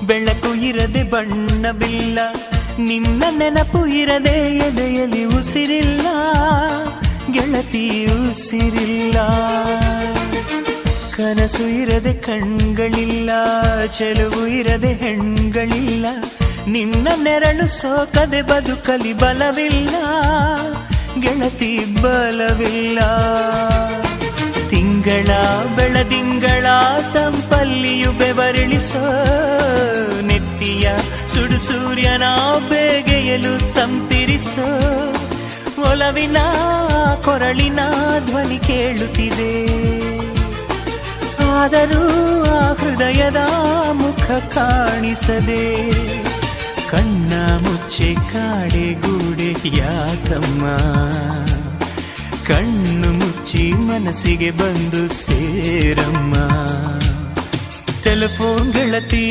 ಬೆಳಕು ಇರದೆ ಬಣ್ಣವಿಲ್ಲ, ನಿನ್ನ ನೆನಪು ಇರದೆ ಎದೆಯಲ್ಲಿ ಉಸಿರಿಲ್ಲ, ಗೆಳತಿ ಉಸಿರಿಲ್ಲ. ಕನಸು ಇರದೆ ಕಣ್ಗಳಿಲ್ಲ, ಚೆಲುವು ಇರದೆ ಹೆಣ್ಗಳಿಲ್ಲ, ನಿನ್ನ ನೆರಳು ಸೋಕದೆ ಬದುಕಲಿ ಬಲವಿಲ್ಲ, ಗೆಳತಿ ಬಲವಿಲ್ಲ. ತಿಂಗಳ ಬೆಳದಿಂಗಳ ತಂಪಲ್ಲಿಯು ಬೆವರಿಳಿಸೋ, ನೆತ್ತಿಯ ಸುಡು ಸೂರ್ಯನ ಬೇಗೆಯಲು ತಂಪಿರಿಸೋ, ಒಲವಿನ ಕೊರಳಿನ ಧ್ವನಿ ಕೇಳುತ್ತಿದೆ, ಆದರೂ ಆ ಹೃದಯದ ಮುಖ ಕಾಣಿಸದೆ. ಕಣ್ಣ ಮುಚ್ಚೆ ಕಾಡೆ ಗೂಡೆ ಯಾಕಮ್ಮ, ಕಣ್ಣು ಮುಚ್ಚಿ ಮನಸ್ಸಿಗೆ ಬಂದು ಸೇರಮ್ಮ. ಟೆಲಿಫೋನ್ ಗೆಳತಿ